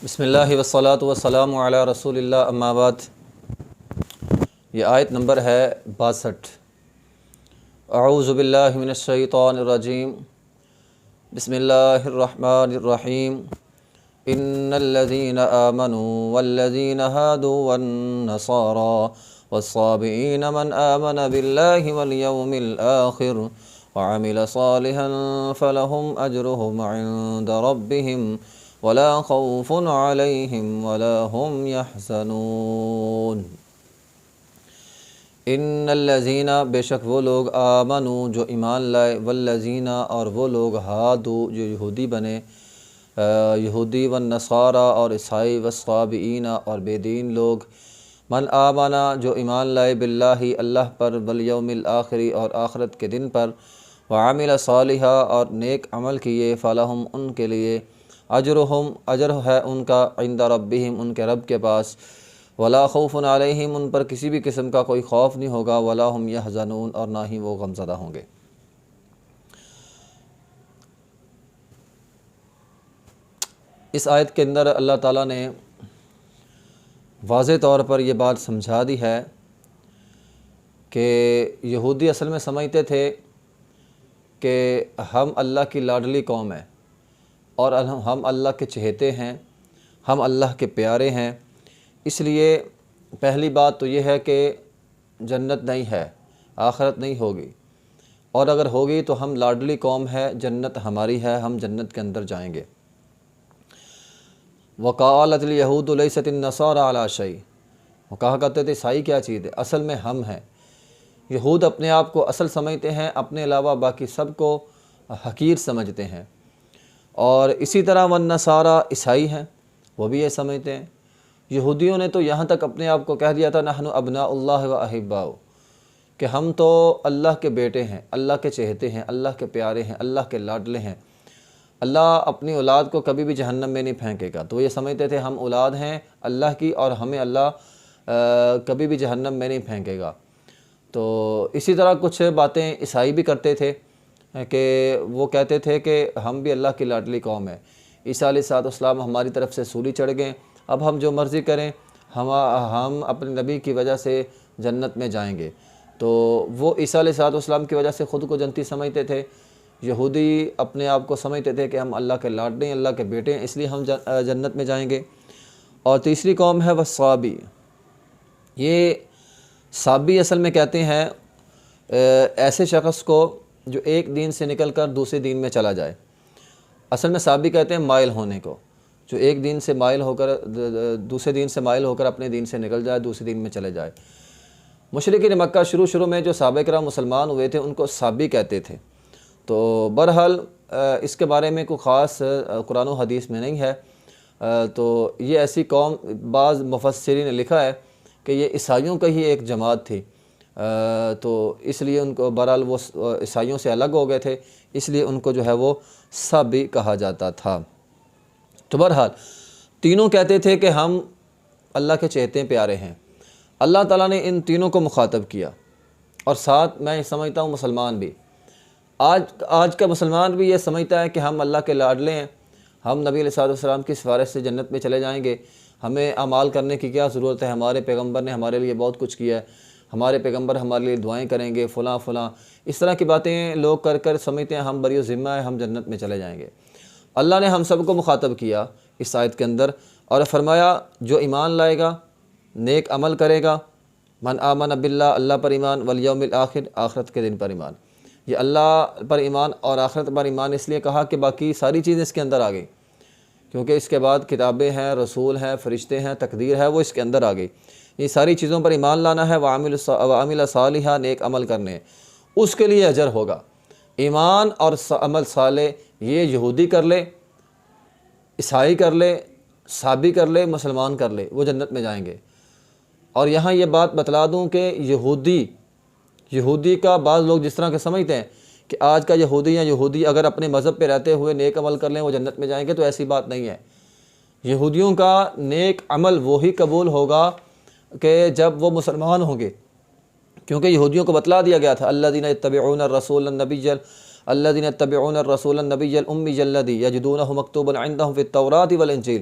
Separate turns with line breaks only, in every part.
بسم اللہ والصلاۃ والسلام علی رسول اللہ اما بعد۔ یہ آیت نمبر ہے 62۔ اعوذ باللہ من الشیطان الرجیم، بسم اللہ الرحمن الرحیم۔ ان الذین آمنوا والذین هادوا والنصارى والصابئین من آمن باللہ والیوم الآخر وعمل صالحا فلهم اجرهم عند ربهم ولا خوف علیہم ولا هم یحزنون۔ ان الذین، بے شک وہ لوگ، آمنوا جو ایمان لائے، والذین اور وہ لوگ، ہادو جو یہودی بنے، یہودی والنصارى اور عیسائی، والصابئین اور بے دین لوگ، من آمنا جو ایمان لائے، باللہ اللہ پر، والیوم الآخر اور آخرت کے دن پر، وعمل صالحا اور نیک عمل کیے، فلہم ان کے لیے، اجرہم اجر ہے ان کا، عند ربہم ان کے رب کے پاس، ولا خوف علیہم ان پر کسی بھی قسم کا کوئی خوف نہیں ہوگا، ولا ہم یحزنون اور نہ ہی وہ غمزدہ ہوں گے۔ اس آیت کے اندر اللہ تعالیٰ نے واضح طور پر یہ بات سمجھا دی ہے کہ یہودی اصل میں سمجھتے تھے کہ ہم اللہ کی لاڈلی قوم ہیں اور ہم اللہ کے چہیتے ہیں، ہم اللہ کے پیارے ہیں، اس لیے پہلی بات تو یہ ہے کہ جنت نہیں ہے، آخرت نہیں ہوگی، اور اگر ہوگی تو ہم لاڈلی قوم ہے، جنت ہماری ہے، ہم جنت کے اندر جائیں گے۔ وقالت الیہود لیست النصارى علی شیء، وہ کہا کرتے تھے عیسائی کیا چیز ہے، اصل میں ہم ہیں۔ یہود اپنے آپ کو اصل سمجھتے ہیں، اپنے علاوہ باقی سب کو حقیر سمجھتے ہیں، اور اسی طرح والنصارى عیسائی ہیں، وہ بھی یہ سمجھتے ہیں۔ یہودیوں نے تو یہاں تک اپنے آپ کو کہہ دیا تھا نحن ابناء اللہ و احباؤ، کہ ہم تو اللہ کے بیٹے ہیں، اللہ کے چہیتے ہیں، اللہ کے پیارے ہیں، اللہ کے لاڈلے ہیں، اللہ اپنی اولاد کو کبھی بھی جہنم میں نہیں پھینکے گا۔ تو یہ سمجھتے تھے ہم اولاد ہیں اللہ کی اور ہمیں اللہ کبھی بھی جہنم میں نہیں پھینکے گا۔ تو اسی طرح کچھ باتیں عیسائی بھی کرتے تھے کہ وہ کہتے تھے کہ ہم بھی اللہ کی لاڈلی قوم ہے، عیسیٰ علیہ السلام ہماری طرف سے سولی چڑھ گئے، اب ہم جو مرضی کریں، ہم اپنے نبی کی وجہ سے جنت میں جائیں گے۔ تو وہ عیسیٰ علیہ السلام کی وجہ سے خود کو جنتی سمجھتے تھے، یہودی اپنے آپ کو سمجھتے تھے کہ ہم اللہ کے لاڈلے ہیں، اللہ کے بیٹے ہیں، اس لیے ہم جنت میں جائیں گے۔ اور تیسری قوم ہے والصابی، یہ صابی اصل میں کہتے ہیں ایسے شخص کو جو ایک دین سے نکل کر دوسرے دین میں چلا جائے، اصل میں صابی کہتے ہیں مائل ہونے کو، جو ایک دین سے مائل ہو کر دوسرے دین سے مائل ہو کر اپنے دین سے نکل جائے، دوسرے دین میں چلے جائے۔ مشرکین مکہ شروع میں جو صحابہ کرام مسلمان ہوئے تھے ان کو صابی کہتے تھے۔ تو بہرحال اس کے بارے میں کوئی خاص قرآن و حدیث میں نہیں ہے، تو یہ ایسی قوم، بعض مفسرین نے لکھا ہے کہ یہ عیسائیوں کا ہی ایک جماعت تھی، تو اس لیے ان کو بہرحال وہ عیسائیوں سے الگ ہو گئے تھے، اس لیے ان کو جو ہے وہ صابی کہا جاتا تھا۔ تو بہرحال تینوں کہتے تھے کہ ہم اللہ کے چہیتے پیارے ہیں۔ اللہ تعالیٰ نے ان تینوں کو مخاطب کیا، اور ساتھ میں سمجھتا ہوں مسلمان بھی، آج کا مسلمان بھی یہ سمجھتا ہے کہ ہم اللہ کے لاڈلے ہیں، ہم نبی علیہ السلام کی سفارش سے جنت میں چلے جائیں گے، ہمیں اعمال کرنے کی کیا ضرورت ہے، ہمارے پیغمبر نے ہمارے لیے بہت کچھ کیا ہے، ہمارے پیغمبر ہمارے لیے دعائیں کریں گے، فلاں فلاں، اس طرح کی باتیں لوگ کر کر سمجھتے ہیں ہم بری ذمہ ہیں، ہم جنت میں چلے جائیں گے۔ اللہ نے ہم سب کو مخاطب کیا اس آیت کے اندر اور فرمایا جو ایمان لائے گا، نیک عمل کرے گا، من آمن باللہ اللہ پر ایمان، والیوم الآخر آخرت کے دن پر ایمان۔ یہ اللہ پر ایمان اور آخرت پر ایمان اس لیے کہا کہ باقی ساری چیزیں اس کے اندر آ گئی، کیونکہ اس کے بعد کتابیں ہیں، رسول ہیں، فرشتے ہیں، تقدیر ہے، وہ اس کے اندر آ گئی۔ یہ ساری چیزوں پر ایمان لانا ہے، وعمل صالحا نیک عمل کرنے، اس کے لیے اجر ہوگا۔ ایمان اور عمل صالح یہ یہودی کر لے، عیسائی کر لے، صابی کر لے، مسلمان کر لے، وہ جنت میں جائیں گے۔ اور یہاں یہ بات بتلا دوں کہ یہودی کا بعض لوگ جس طرح کے سمجھتے ہیں کہ آج کا یہودی یا یہودی اگر اپنے مذہب پہ رہتے ہوئے نیک عمل کر لیں وہ جنت میں جائیں گے، تو ایسی بات نہیں ہے۔ یہودیوں کا نیک عمل وہی قبول ہوگا کہ جب وہ مسلمان ہوں گے، کیونکہ یہودیوں کو بتلا دیا گیا تھا الذین یتبعون الرسول النبی الذین یتبعون الرسول النبی الامی الذی یجدونہ مکتوبا عندہم فی التوراۃ والانجیل،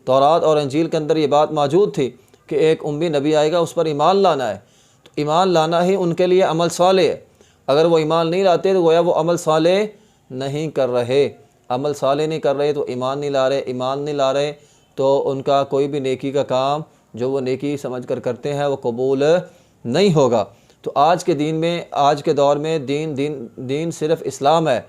تورات اور انجیل کے اندر یہ بات موجود تھی کہ ایک امی نبی آئے گا، اس پر ایمان لانا ہے۔ تو ایمان لانا ہی ان کے لیے عمل صالح ہے۔ اگر وہ ایمان نہیں لاتے تو گویا وہ عمل صالح نہیں کر رہے، عمل صالح نہیں کر رہے تو ایمان نہیں لا رہے تو ان کا کوئی بھی نیکی کا کام جو وہ نیکی سمجھ کر کرتے ہیں وہ قبول نہیں ہوگا۔ تو آج کے دین میں، آج کے دور میں دین صرف اسلام ہے۔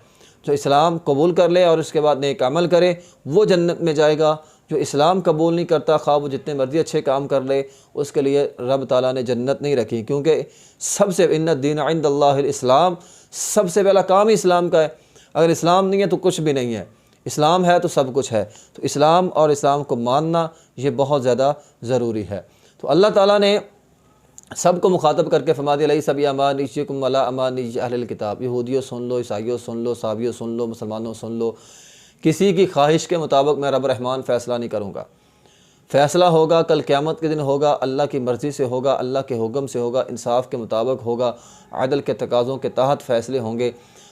جو اسلام قبول کر لے اور اس کے بعد نیک عمل کرے وہ جنت میں جائے گا۔ جو اسلام قبول نہیں کرتا، خواہ وہ جتنے مرضی اچھے کام کر لے، اس کے لیے رب تعالیٰ نے جنت نہیں رکھی، کیونکہ سب سے ان الدین عند اللہ الاسلام، سب سے پہلا کام ہی اسلام کا ہے۔ اگر اسلام نہیں ہے تو کچھ بھی نہیں ہے، اسلام ہے تو سب کچھ ہے۔ تو اسلام اور اسلام کو ماننا یہ بہت زیادہ ضروری ہے۔ تو اللہ تعالیٰ نے سب کو مخاطب کر کے فرما دیا لیس بامانیکم ولا امانی اہل الکتاب، یہودیوں سن لو، عیسائیوں سن لو، صابیوں سن لو، مسلمانوں سن لو، کسی کی خواہش کے مطابق میں رب رحمان فیصلہ نہیں کروں گا۔ فیصلہ ہوگا کل قیامت کے دن ہوگا، اللہ کی مرضی سے ہوگا، اللہ کے حکم سے ہوگا، انصاف کے مطابق ہوگا، عدل کے تقاضوں کے تحت فیصلے ہوں گے۔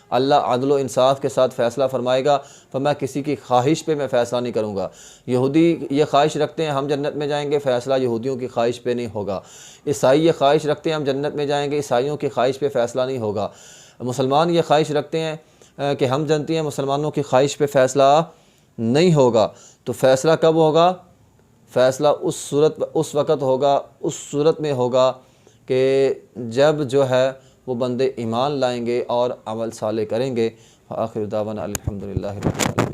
اللہ عدل و انصاف کے ساتھ فیصلہ فرمائے گا، میں کسی کی خواہش پہ میں فیصلہ نہیں کروں گا۔ یہودی یہ خواہش رکھتے ہیں ہم جنت میں جائیں گے، فیصلہ یہودیوں کی خواہش پہ نہیں ہوگا۔ عیسائی یہ خواہش رکھتے ہیں ہم جنت میں جائیں گے، عیسائیوں کی خواہش پہ فیصلہ نہیں ہوگا۔ مسلمان یہ خواہش رکھتے ہیں کہ ہم جانتے ہیں، مسلمانوں کی خواہش پہ فیصلہ نہیں ہوگا۔ تو فیصلہ کب ہوگا؟ فیصلہ اس وقت ہوگا، اس صورت میں ہوگا کہ جب جو ہے وہ بندے ایمان لائیں گے اور عمل صالح کریں گے۔ آخر دعوانا الحمدللہ رب العالمین۔